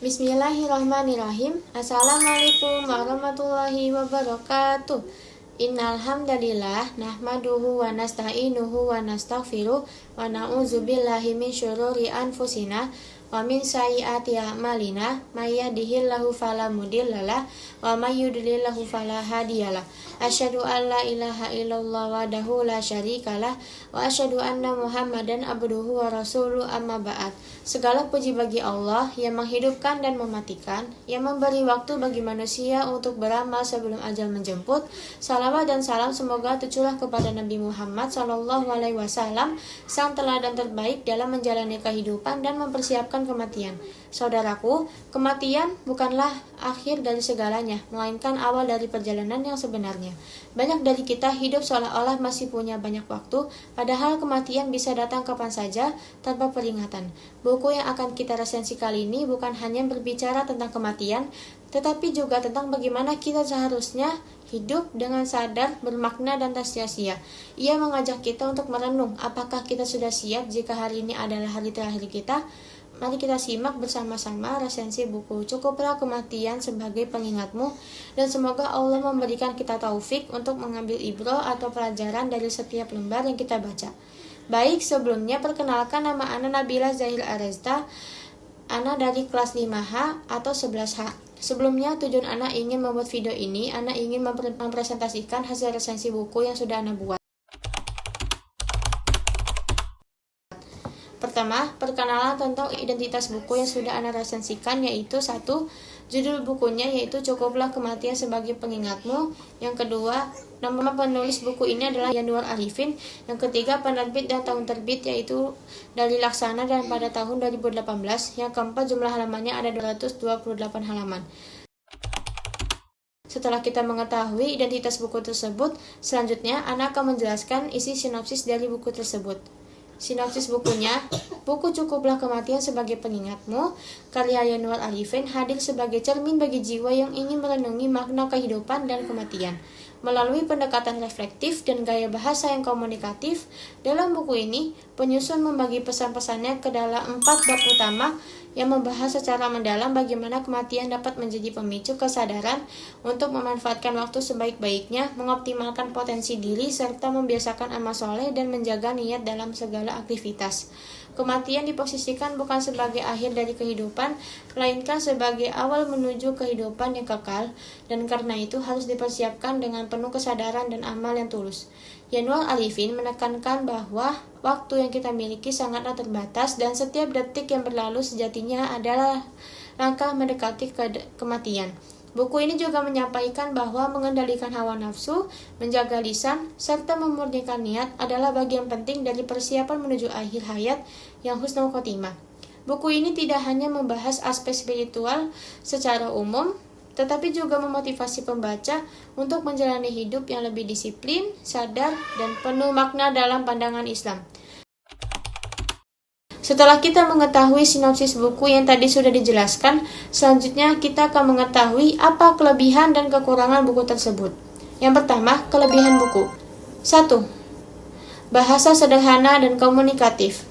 Bismillahirrahmanirrahim. Assalamualaikum warahmatullahi wabarakatuh. Innal hamdalillah nahmaduhu wa nasta'inuhu wa nastaghfiruh wa na'udzubillahi min syururi anfusina wa min sayyiati a'malina may yahdihillahu fala mudhillalah wa may yudlilhu fala hadiyalah. Asyhadu an la ilaha illallah wahdahu la syarikalah wa asyhadu anna Muhammadan abduhu wa rasuluh, amma ba'd. Segala puji bagi Allah yang menghidupkan dan mematikan, yang memberi waktu bagi manusia untuk beramal sebelum ajal menjemput. Salawat dan salam semoga tercurah kepada Nabi Muhammad SAW, sang teladan terbaik dalam menjalani kehidupan dan mempersiapkan kematian. Saudaraku, kematian bukanlah akhir dari segalanya, melainkan awal dari perjalanan yang sebenarnya. Banyak dari kita hidup seolah-olah masih punya banyak waktu, padahal kematian bisa datang kapan saja tanpa peringatan. Buku yang akan kita resensi kali ini bukan hanya berbicara tentang kematian, tetapi juga tentang bagaimana kita seharusnya hidup dengan sadar, bermakna, dan tak sia-sia. Ia mengajak kita untuk merenung apakah kita sudah siap jika hari ini adalah hari terakhir kita. Mari kita simak bersama-sama resensi buku Cukuplah Kematian Sebagai Pengingatmu, dan semoga Allah memberikan kita taufik untuk mengambil ibrah atau pelajaran dari setiap lembar yang kita baca. Baik, sebelumnya perkenalkan, nama Ana Nabila Zahir Aresta. Ana dari kelas 5H atau 11H. Sebelumnya, tujuan Ana ingin membuat video ini, Ana ingin mempresentasikan hasil resensi buku yang sudah Ana buat. Pertama, perkenalan tentang identitas buku yang sudah Ana resensikan, yaitu 1. Judul bukunya yaitu Cukuplah Kematian Sebagai Pengingatmu. Yang kedua, nama penulis buku ini adalah Yanuar Arifin. Yang ketiga, penerbit dan tahun terbit yaitu dari Laksana dan pada tahun 2018. Yang keempat, jumlah halamannya ada 228 halaman. Setelah kita mengetahui identitas buku tersebut, selanjutnya Ana akan menjelaskan isi sinopsis dari buku tersebut. Sinopsis bukunya, buku Cukuplah Kematian Sebagai Pengingatmu, karya Yanuar Arifin, hadir sebagai cermin bagi jiwa yang ingin merenungi makna kehidupan dan kematian. Melalui pendekatan reflektif dan gaya bahasa yang komunikatif, dalam buku ini, penyusun membagi pesan-pesannya ke dalam 4 bab utama yang membahas secara mendalam bagaimana kematian dapat menjadi pemicu kesadaran untuk memanfaatkan waktu sebaik-baiknya, mengoptimalkan potensi diri, serta membiasakan amal soleh dan menjaga niat dalam segala aktivitas. Kematian diposisikan bukan sebagai akhir dari kehidupan, melainkan sebagai awal menuju kehidupan yang kekal, dan karena itu harus dipersiapkan dengan penuh kesadaran dan amal yang tulus. Yanuar Arifin menekankan bahwa waktu yang kita miliki sangatlah terbatas dan setiap detik yang berlalu sejatinya adalah langkah mendekati kematian. Buku ini juga menyampaikan bahwa mengendalikan hawa nafsu, menjaga lisan, serta memurnikan niat adalah bagian penting dari persiapan menuju akhir hayat yang husnul khotimah. Buku ini tidak hanya membahas aspek spiritual secara umum, tetapi juga memotivasi pembaca untuk menjalani hidup yang lebih disiplin, sadar, dan penuh makna dalam pandangan Islam. Setelah kita mengetahui sinopsis buku yang tadi sudah dijelaskan, selanjutnya kita akan mengetahui apa kelebihan dan kekurangan buku tersebut. Yang pertama, kelebihan buku. 1. Bahasa sederhana dan komunikatif.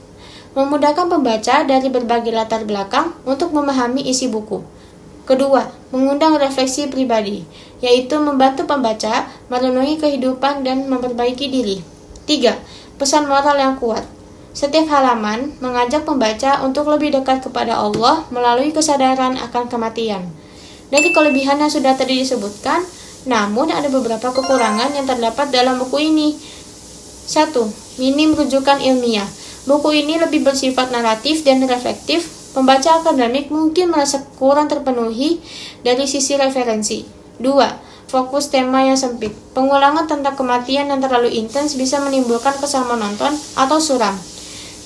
Memudahkan pembaca dari berbagai latar belakang untuk memahami isi buku. Kedua, mengundang refleksi pribadi, yaitu membantu pembaca merenungi kehidupan dan memperbaiki diri. 3. Pesan moral yang kuat. Setiap halaman mengajak pembaca untuk lebih dekat kepada Allah melalui kesadaran akan kematian. Dari kelebihan yang sudah tadi disebutkan, namun ada beberapa kekurangan yang terdapat dalam buku ini. 1. Minim rujukan ilmiah. Buku ini lebih bersifat naratif dan reflektif. Pembaca akademik mungkin merasa kurang terpenuhi dari sisi referensi. 2. Fokus tema yang sempit. Pengulangan tentang kematian yang terlalu intens bisa menimbulkan kesan menonton atau suram.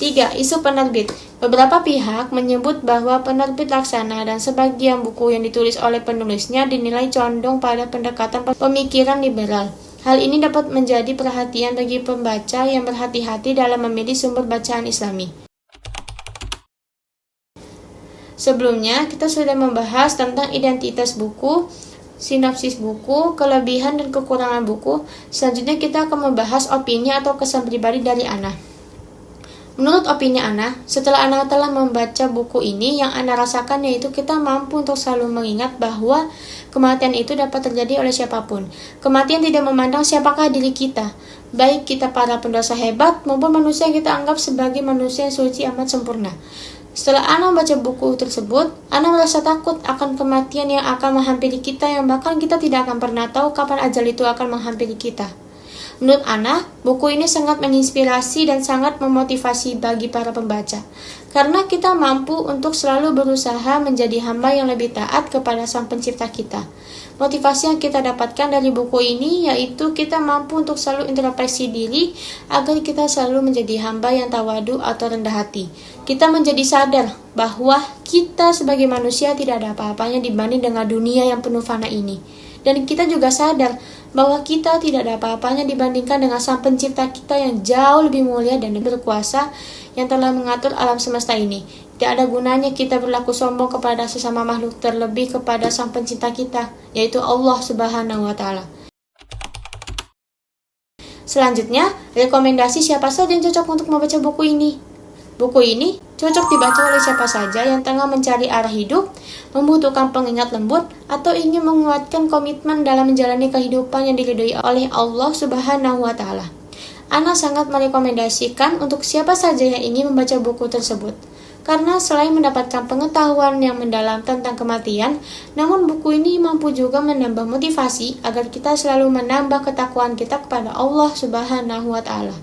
3. Isu penerbit. Beberapa pihak menyebut bahwa penerbit Laksana dan sebagian buku yang ditulis oleh penulisnya dinilai condong pada pendekatan pemikiran liberal. Hal ini dapat menjadi perhatian bagi pembaca yang berhati-hati dalam memilih sumber bacaan Islami. Sebelumnya, kita sudah membahas tentang identitas buku, sinopsis buku, kelebihan dan kekurangan buku. Selanjutnya kita akan membahas opini atau kesan pribadi dari Ana. Menurut opini Ana, setelah Ana telah membaca buku ini, yang Ana rasakan yaitu kita mampu untuk selalu mengingat bahwa kematian itu dapat terjadi oleh siapapun. Kematian tidak memandang siapakah diri kita, baik kita para pendosa hebat maupun manusia yang kita anggap sebagai manusia yang suci amat sempurna. Setelah Ana membaca buku tersebut, Ana merasa takut akan kematian yang akan menghampiri kita, yang bahkan kita tidak akan pernah tahu kapan ajal itu akan menghampiri kita. Menurut Ana, buku ini sangat menginspirasi dan sangat memotivasi bagi para pembaca, karena kita mampu untuk selalu berusaha menjadi hamba yang lebih taat kepada Sang Pencipta kita. Motivasi yang kita dapatkan dari buku ini yaitu kita mampu untuk selalu introspeksi diri agar kita selalu menjadi hamba yang tawadu atau rendah hati. Kita menjadi sadar bahwa kita sebagai manusia tidak ada apa-apanya dibanding dengan dunia yang penuh fana ini. Dan kita juga sadar bahwa kita tidak ada apa-apanya dibandingkan dengan Sang Pencipta kita yang jauh lebih mulia dan berkuasa, yang telah mengatur alam semesta ini. Tidak ada gunanya kita berlaku sombong kepada sesama makhluk, terlebih kepada Sang Pencipta kita, yaitu Allah Subhanahu wa Ta'ala. Selanjutnya, rekomendasi siapa saja yang cocok untuk membaca buku ini. Buku ini cocok dibaca oleh siapa saja yang tengah mencari arah hidup, membutuhkan pengingat lembut, atau ingin menguatkan komitmen dalam menjalani kehidupan yang diridhoi oleh Allah Subhanahu wa Ta'ala. Ana sangat merekomendasikan untuk siapa saja yang ingin membaca buku tersebut. Karena selain mendapatkan pengetahuan yang mendalam tentang kematian, namun buku ini mampu juga menambah motivasi agar kita selalu menambah ketakwaan kita kepada Allah Subhanahu wa Ta'ala.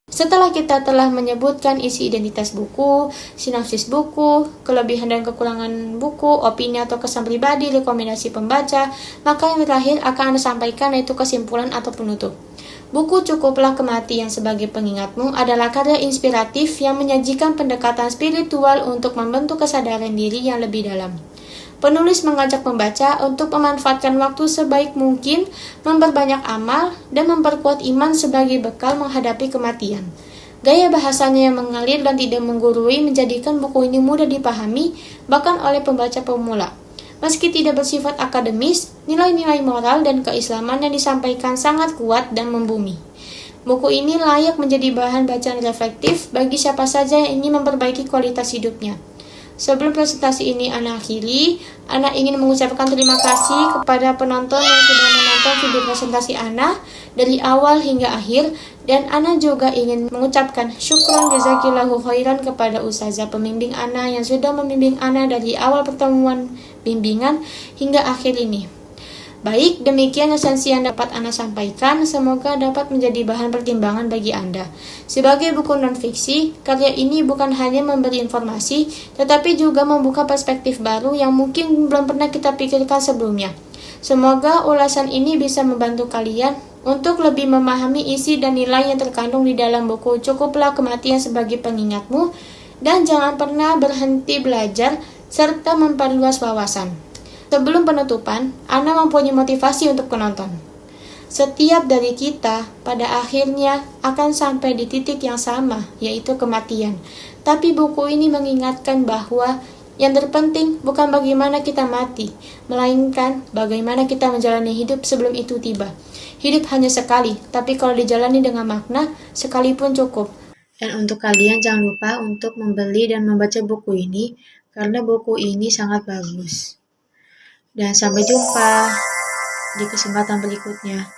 Setelah kita telah menyebutkan isi identitas buku, sinopsis buku, kelebihan dan kekurangan buku, opini atau kesan pribadi, rekomendasi pembaca, maka yang terakhir akan Anda sampaikan yaitu kesimpulan atau penutup. Buku Cukuplah Kematian Sebagai Pengingatmu adalah karya inspiratif yang menyajikan pendekatan spiritual untuk membentuk kesadaran diri yang lebih dalam. Penulis mengajak pembaca untuk memanfaatkan waktu sebaik mungkin, memperbanyak amal, dan memperkuat iman sebagai bekal menghadapi kematian. Gaya bahasanya yang mengalir dan tidak menggurui menjadikan buku ini mudah dipahami, bahkan oleh pembaca pemula. Meski tidak bersifat akademis, nilai-nilai moral dan keislaman yang disampaikan sangat kuat dan membumi. Buku ini layak menjadi bahan bacaan reflektif bagi siapa saja yang ingin memperbaiki kualitas hidupnya. Sebelum presentasi ini Ana akhiri, Ana ingin mengucapkan terima kasih kepada penonton yang sudah menonton video presentasi Ana dari awal hingga akhir, dan Ana juga ingin mengucapkan syukron jazakillahu khairan kepada Ustazah pembimbing Ana yang sudah membimbing Ana dari awal pertemuan bimbingan hingga akhir ini. Baik, demikian esensi yang dapat Ana sampaikan, semoga dapat menjadi bahan pertimbangan bagi Anda. Sebagai buku non-fiksi, karya ini bukan hanya memberi informasi, tetapi juga membuka perspektif baru yang mungkin belum pernah kita pikirkan sebelumnya. Semoga ulasan ini bisa membantu kalian untuk lebih memahami isi dan nilai yang terkandung di dalam buku Cukuplah Kematian Sebagai Pengingatmu, dan jangan pernah berhenti belajar serta memperluas wawasan. Sebelum penutupan, Ana mempunyai motivasi untuk penonton. Setiap dari kita pada akhirnya akan sampai di titik yang sama, yaitu kematian. Tapi buku ini mengingatkan bahwa yang terpenting bukan bagaimana kita mati, melainkan bagaimana kita menjalani hidup sebelum itu tiba. Hidup hanya sekali, tapi kalau dijalani dengan makna, sekalipun cukup. Dan untuk kalian jangan lupa untuk membeli dan membaca buku ini, karena buku ini sangat bagus. Dan sampai jumpa di kesempatan berikutnya.